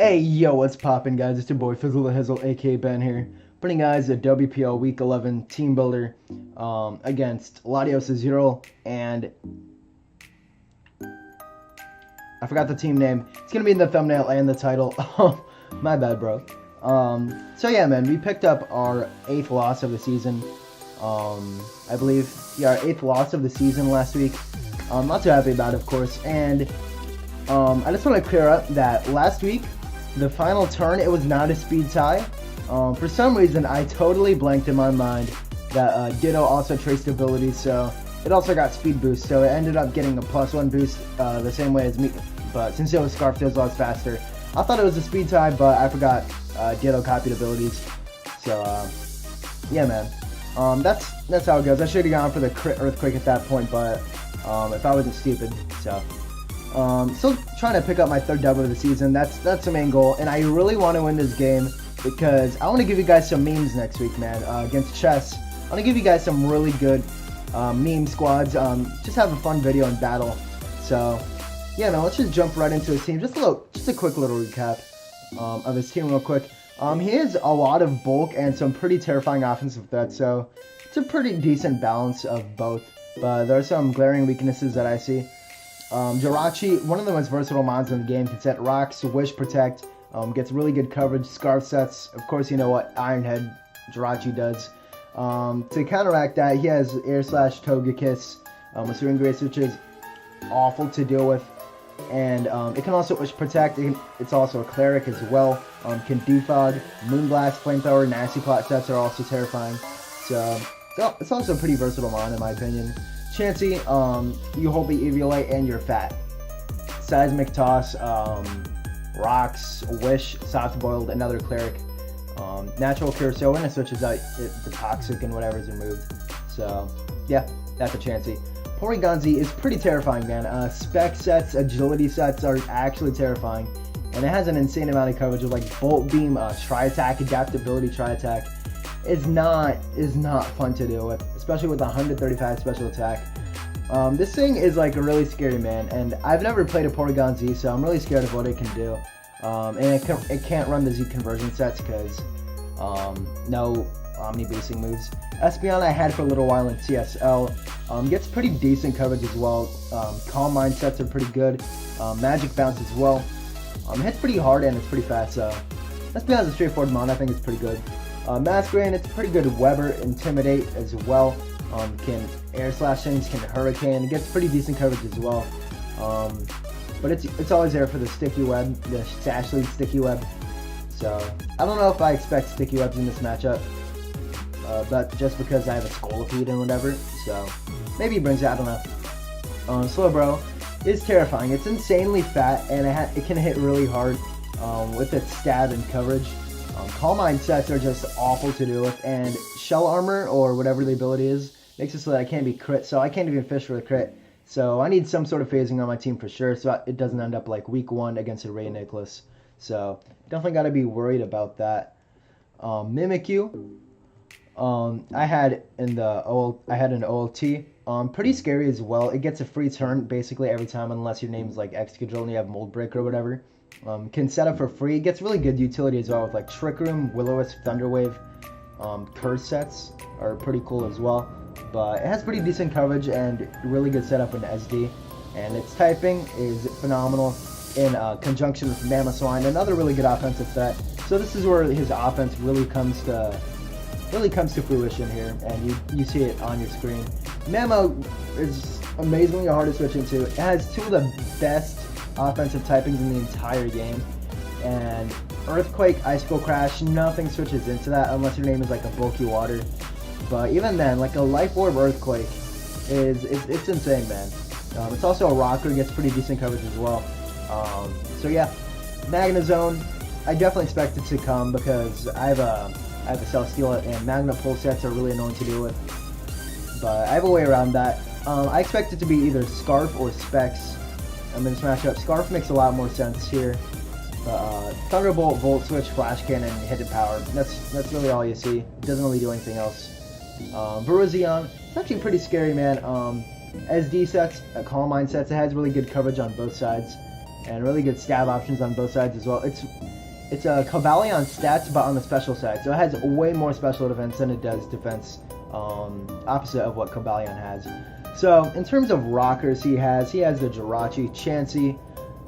Hey, yo, what's poppin', guys? It's your boy FizzleTheHizzle, aka Ben here, putting guys a WPL Week 11 team builder against WPL and I forgot the team name. It's gonna be in the thumbnail and the title. My bad, bro. So yeah, man, we picked up our 8th loss of the season. I believe, yeah, our 8th loss of the season last week. Not too happy about it, of course, and I just want to clear up that last week, the final turn, it was not a speed tie. For some reason, I totally blanked in my mind that Ditto also traced abilities, so it also got speed boost, so it ended up getting a +1 boost the same way as me, but since it was Scarf, it was a lot faster. I thought it was a speed tie, but I forgot Ditto copied abilities, so yeah, man. That's how it goes. I should have gone for the crit Earthquake at that point, but if I wasn't stupid, so. Still trying to pick up my 3rd W of the season. That's the main goal, and I really want to win this game because I want to give you guys some memes next week, man. Against Chess, I want to give you guys some really good meme squads. Just have a fun video and battle. So, yeah, man. Let's just jump right into his team. Just a quick little recap of his team, real quick. He has a lot of bulk and some pretty terrifying offensive threats, so it's a pretty decent balance of both. But there are some glaring weaknesses that I see. Jirachi, one of the most versatile mons in the game, can set rocks, wish, protect, gets really good coverage, scarf sets. Of course, you know what Ironhead Jirachi does. To counteract that, he has air slash Togekiss, a Swing Grace, which is awful to deal with. And it can also wish protect. It's also a cleric as well. Can defog, Moonblast, Flamethrower, Nasty Plot sets are also terrifying. So it's also a pretty versatile mon in my opinion. Chansey, you hold the Eviolite and you're fat. Seismic Toss, Rocks, Wish, Soft Boiled, another Cleric. Natural Cure, so when it switches out, the Toxic and whatever is removed. So, yeah, that's a Chansey. Porygonzi is pretty terrifying, man. Spec sets, Agility sets are actually terrifying. And it has an insane amount of coverage of like Bolt Beam, Tri-Attack, Adaptability Tri-Attack. Is not fun to deal with, especially with 135 special attack. This thing is like a really scary, man, and I've never played a Porygon Z, so I'm really scared of what it can do. And it can't run the Z conversion sets because no Omni boosting moves. Espeon I had for a little while in CSL. Gets pretty decent coverage as well. Calm Mind sets are pretty good. Magic Bounce as well. Hits pretty hard and it's pretty fast, so Espeon is a straightforward mon. I think it's pretty good. Masquerain, it's pretty good Weber, Intimidate as well. Can air slash things, can hurricane. It gets pretty decent coverage as well. But it's always there for the sticky web, the Sash Lead sticky web. So I don't know if I expect sticky webs in this matchup, but just because I have a Scolipede and whatever, so maybe he brings it. I don't know. Slowbro is terrifying. It's insanely fat and it can hit really hard with its stab and coverage. Calm Mind sets are just awful to deal with, and Shell Armor, or whatever the ability is, makes it so that I can't be crit, so I can't even fish for the crit. So I need some sort of phasing on my team for sure, so it doesn't end up like week 1 against a Ray Nicholas. So definitely got to be worried about that. Mimikyu, I had an OLT. Pretty scary as well. It gets a free turn basically every time, unless your name's like Excadrill and you have Mold Break or whatever. Can set up for free. It gets really good utility as well with like Trick Room, Will-O-Wisp, Thunderwave. Curse sets are pretty cool as well. But it has pretty decent coverage and really good setup in SD. And its typing is phenomenal in conjunction with Mamoswine, another really good offensive threat. So this is where his offense really comes to fruition here, and you see it on your screen. Mamo is amazingly hard to switch into. It has 2 of the best offensive typings in the entire game, and Earthquake, Icicle Crash, nothing switches into that unless your name is like a bulky water. But even then, like a Life Orb Earthquake it's insane, man. It's also a rocker, gets pretty decent coverage as well. So yeah, Magnezone, I definitely expect it to come because I have a Celesteela, and Magna Pulse sets are really annoying to deal with. But I have a way around that. I expect it to be either Scarf or Specs. I'm going to smash up. Scarf makes a lot more sense here. Thunderbolt, Volt Switch, Flash Cannon, Hidden Power. That's really all you see. It doesn't really do anything else. Virizion, it's actually pretty scary, man. SD sets, Calm Mind sets, it has really good coverage on both sides. and really good stab options on both sides as well. It's a Cavalli on stats, but on the special side, so it has way more special defense than it does defense, opposite of what Cavallion has. So in terms of rockers, he has the Jirachi, Chansey,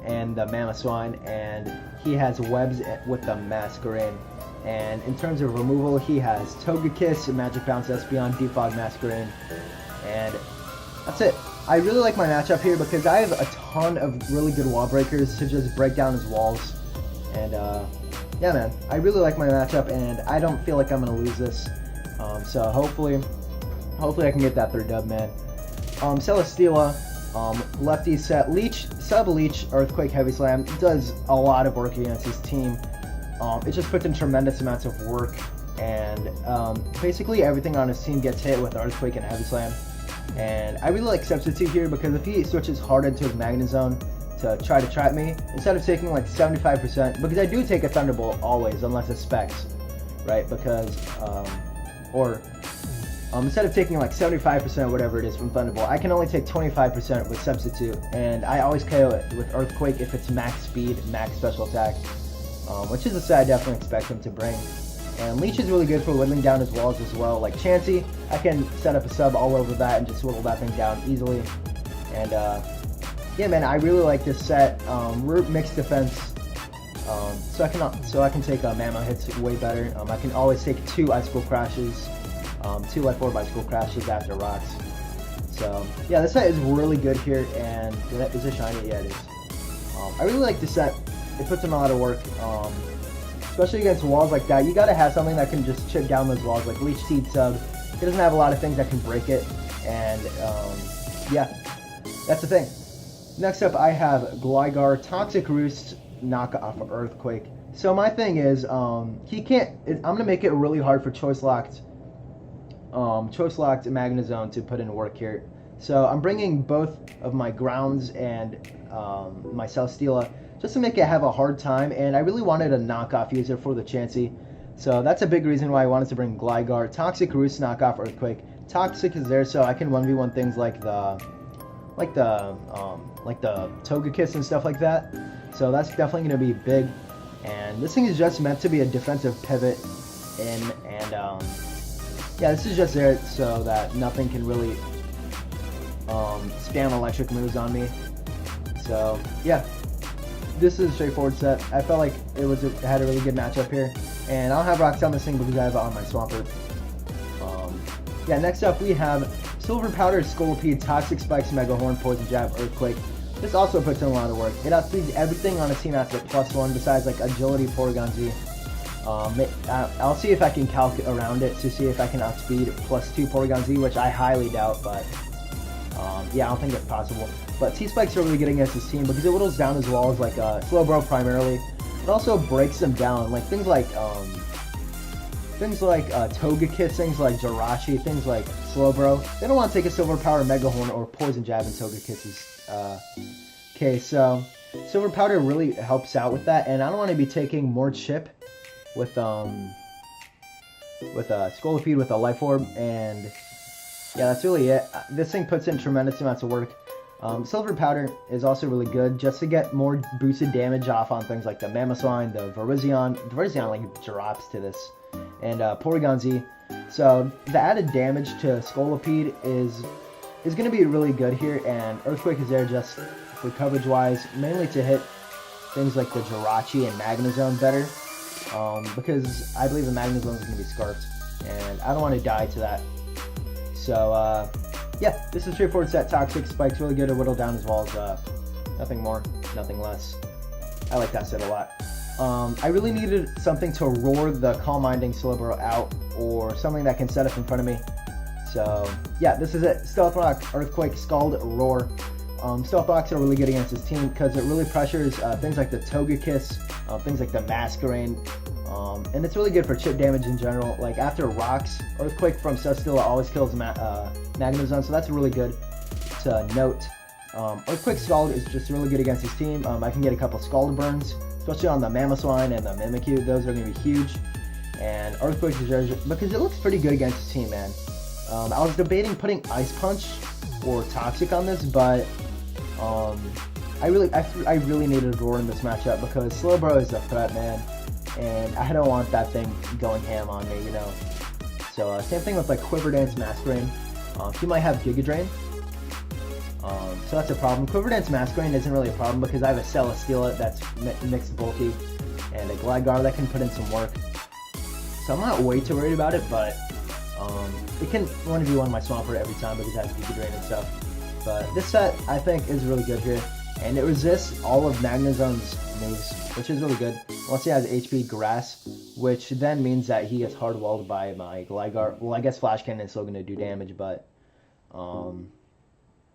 and the Mamoswine, and he has webs with the Masquerain. And in terms of removal, he has Togekiss, Magic Bounce, Espeon, Defog, Masquerain, and that's it. I really like my matchup here because I have a ton of really good wall breakers to just break down his walls. And yeah, man, I really like my matchup, and I don't feel like I'm gonna lose this. So hopefully I can get that third dub, man. Celesteela, lefty set, Leech, sub Leech, Earthquake, Heavy Slam, does a lot of work against his team. It just puts in tremendous amounts of work, and basically everything on his team gets hit with Earthquake and Heavy Slam. And I really like Substitute here because if he switches hard into his Magnezone to try to trap me, instead of taking like 75%, because I do take a Thunderbolt always, unless it's Specs, right? Because, instead of taking like 75% whatever it is from Thunderbolt, I can only take 25% with Substitute, and I always KO it with Earthquake if it's max speed, max special attack, which is a set I definitely expect him to bring. And Leech is really good for whittling down his walls as well. Like Chansey, I can set up a sub all over that and just whittle that thing down easily. And yeah, man, I really like this set. Root mixed defense, so I can take Mamo hits way better. I can always take 2 Icicle Crashes, 2 Life Orb Icicle Crashes after rocks. So yeah, this set is really good here, and is it shiny? Yeah, it is. I really like this set. It puts in a lot of work. Especially against walls like that, you gotta have something that can just chip down those walls, like Leech Seed Sub. He doesn't have a lot of things that can break it, and yeah, that's the thing. Next up, I have Gligar, Toxic Roost, knockoff of Earthquake. So my thing is, he can't. I'm gonna make it really hard for Choice Locked Magnezone to put in work here. So I'm bringing both of my Grounds and my Celesteela, just to make it have a hard time, and I really wanted a knockoff user for the Chansey. So that's a big reason why I wanted to bring Gligar. Toxic Roost, knockoff Earthquake. Toxic is there so I can 1v1 things like the Togekiss and stuff like that. So that's definitely going to be big. And this thing is just meant to be a defensive pivot in, and yeah, this is just there so that nothing can really spam electric moves on me. So yeah, this is a straightforward set. I felt like it had a really good matchup here, and I'll have Rocks on this thing because I have it on my Swampert. Yeah, next up we have Silver Powder, Scolipede, Toxic Spikes, Mega Horn, Poison Jab, Earthquake. This also puts in a lot of work. It outspeeds everything on a team after +1 besides like Agility, Porygon Z. I'll see if I can calc around it to see if I can outspeed +2 Porygon Z, which I highly doubt, but yeah, I don't think it's possible. But T-Spikes are really good against his team because it whittles down his walls like Slowbro primarily. It also breaks them down, like things like Togekiss, things like Jirachi, things like Slowbro. They don't want to take a Silver Power, Mega Horn, or Poison Jab in Togekiss's case. So Silver Powder really helps out with that, and I don't want to be taking more chip with Scolipede with a Life Orb, and yeah, that's really it. This thing puts in tremendous amounts of work. Silver Powder is also really good just to get more boosted damage off on things like the Mamoswine, the Virizion. The Virizion like drops to this, and Porygon Z. So the added damage to Scolipede is going to be really good here, and Earthquake is there just for coverage wise, mainly to hit things like the Jirachi and Magnezone better, because I believe the Magnezone is going to be Scarfed, and I don't want to die to that. So yeah, this is a straightforward set. Toxic Spikes, really good to whittle down his walls. Nothing more, nothing less. I like that set a lot. I really needed something to roar the Calm Minding Slowbro out, or something that can set up in front of me. So yeah, this is it. Stealth Rock, Earthquake, Scald, Roar. Stealth Rocks are really good against his team because it really pressures things like the Togekiss, things like the Masquerain, and it's really good for chip damage in general. Like after rocks, Earthquake from Celesteela always kills Magnezone, so that's really good to note. Earthquake Scald is just really good against his team. I can get a couple Scald burns, especially on the Mamoswine and the Mimikyu. Those are going to be huge. And Earthquake is because it looks pretty good against his team, man. I was debating putting Ice Punch or Toxic on this, but I really needed a roar in this matchup because Slowbro is a threat, man, and I don't want that thing going ham on me, you know. So same thing with like Quiver Dance Masquerade. He might have Giga Drain, so that's a problem. Quiver Dance Masquerade isn't really a problem because I have a Celesteela that's mixed bulky and a Gligar that can put in some work. So I'm not way too worried about it, but it can 1v1 my Swampert every time because it has Giga Drain and stuff. But this set, I think, is really good here. And it resists all of Magnezone's moves, which is really good. Unless he has HP Grass, which then means that he gets hard-walled by my Gligar. Well, I guess Flash Cannon is still going to do damage, but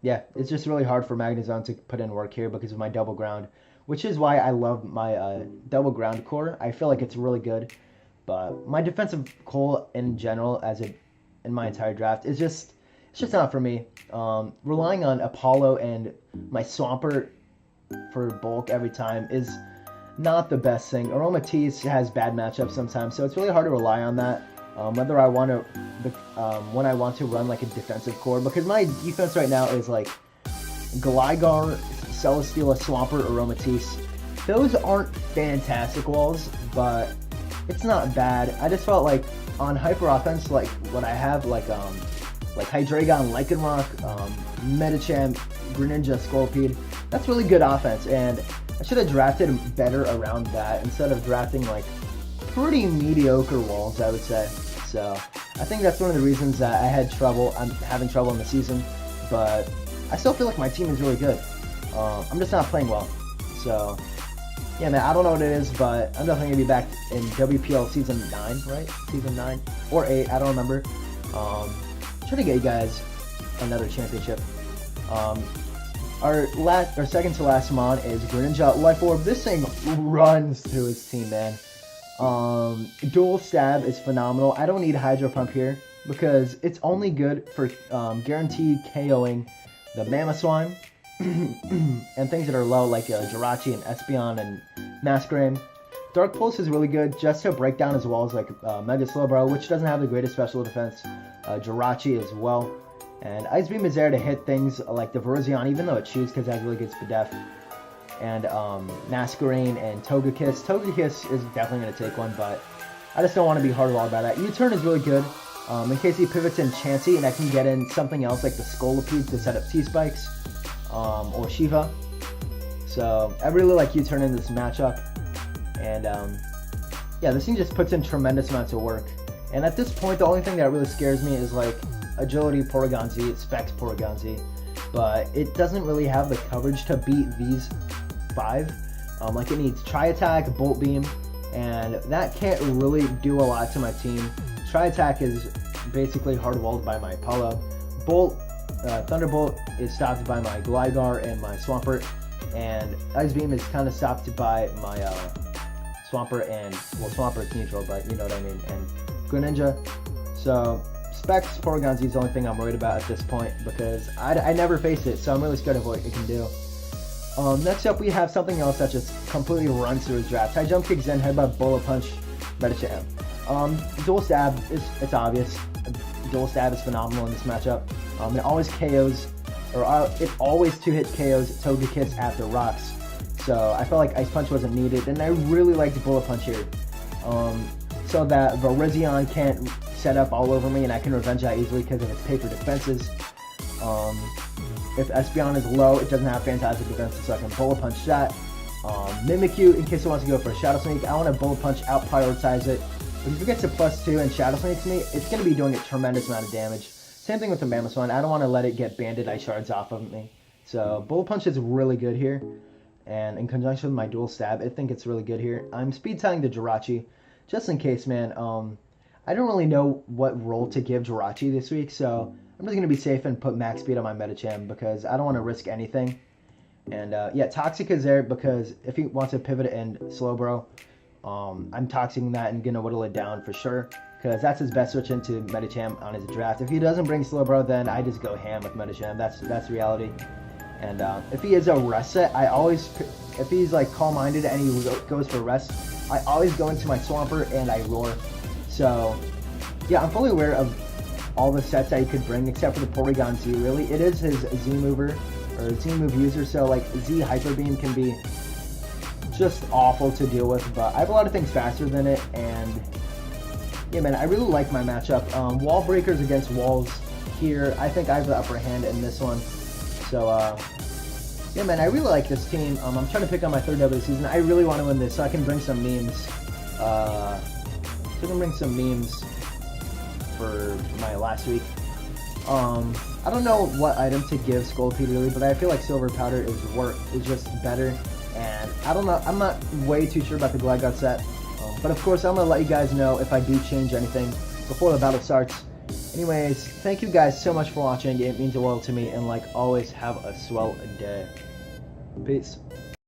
yeah, it's just really hard for Magnezone to put in work here because of my Double Ground, which is why I love my Double Ground core. I feel like it's really good, but my defensive core in general, in my entire draft, is just... it's just not for me. Relying on Apollo and my Swampert for bulk every time is not the best thing. Aromatisse has bad matchups sometimes, so it's really hard to rely on that. Whether I want to, when I want to run like a defensive core, because my defense right now is like Gligar, Celesteela, Swampert, Aromatisse. Those aren't fantastic walls, but it's not bad. I just felt like on hyper offense, like what I have, like Hydreigon, Lycanroc, Medicham, Greninja, Scorpede, that's really good offense, and I should have drafted better around that instead of drafting like pretty mediocre walls, I would say. So I think that's one of the reasons that I'm having trouble in the season, but I still feel like my team is really good. I'm just not playing well. So yeah, man, I don't know what it is, but I'm definitely gonna be back in WPL season 9, right? Season 9 or 8, I don't remember. Try to get you guys another championship. Our second to last mon is Greninja Life Orb. This thing runs through his team, man. Dual Stab is phenomenal. I don't need Hydro Pump here because it's only good for guaranteed KOing the Mamoswine and things that are low like Jirachi and Espeon and Masquerain. Dark Pulse is really good just to break down as well as like Mega Slowbro, which doesn't have the greatest special defense. Jirachi as well. And Ice Beam is there to hit things like the Virizion, even though it cheats because it has really good Spadef. And Masquerain and Togekiss. Togekiss is definitely going to take one, but I just don't want to be hard-walled by that. U-Turn is really good in case he pivots in Chansey and I can get in something else like the Scolipede to set up T-Spikes or Shiva. So I really like U-Turn in this matchup. And yeah, this thing just puts in tremendous amounts of work. And at this point, the only thing that really scares me is like Agility Porygon-Z, Specs Porygon-Z, but it doesn't really have the coverage to beat these 5. Like it needs Tri-Attack, Bolt Beam, and that can't really do a lot to my team. Tri-Attack is basically hard-walled by my Apollo. Thunderbolt is stopped by my Gligar and my Swampert, and Ice Beam is kind of stopped by my Swampert and, well, Swampert's neutral, but you know what I mean, and Greninja. So Specs Porygon-Z is the only thing I'm worried about at this point because I never faced it, so I'm really scared of what it can do. Next up, we have something else that just completely runs through his draft. High Jump Kick, Zen Headbutt, Bullet Punch, Medicham. Dual Stab, it's obvious. Dual Stab is phenomenal in this matchup. It always KOs, or it always 2-hit KOs Togekiss after Rocks. So I felt like Ice Punch wasn't needed, and I really liked Bullet Punch here. So that Virizion can't set up all over me and I can revenge that easily because of its paper defenses. If Espeon is low, it doesn't have fantastic defenses, so I can Bullet Punch that. Mimikyu, in case it wants to go for a Shadow Sneak, I want to Bullet Punch, out-prioritize it. But if it gets to +2 and Shadow Sneaks me, it's going to be doing a tremendous amount of damage. Same thing with the Mamoswine, I don't want to let it get Banded Ice Shards off of me. So Bullet Punch is really good here. And in conjunction with my Dual Stab, I think it's really good here. I'm speed-tying the Jirachi, just in case, man. I don't really know what role to give Jirachi this week, so I'm just going to be safe and put max speed on my Medicham because I don't want to risk anything. And yeah, Toxic is there because if he wants to pivot in Slowbro, I'm Toxicing that and going to whittle it down for sure because that's his best switch into Medicham on his draft. If he doesn't bring Slowbro, then I just go ham with Medicham. That's reality. And if he is a rest set, if he's like calm-minded and he goes for rest, I always go into my Swampert and I roar. So yeah, I'm fully aware of all the sets that he could bring except for the Porygon-Z, really. It is his Z mover or team move user, so like Z Hyper Beam can be just awful to deal with, but I have a lot of things faster than it, and yeah, man, I really like my matchup. Wall breakers against walls here, I think I have the upper hand in this one. So, yeah, man, I really like this team. I'm trying to pick on my third W of the season. I really want to win this so I can bring some memes. For my last week. I don't know what item to give Scolipede really, but I feel like Silver Powder is just better. And I don't know, I'm not way too sure about the Gligar set. But of course, I'm going to let you guys know if I do change anything before the battle starts. Anyways, thank you guys so much for watching. It means the world to me. And like always, have a swell day. Peace.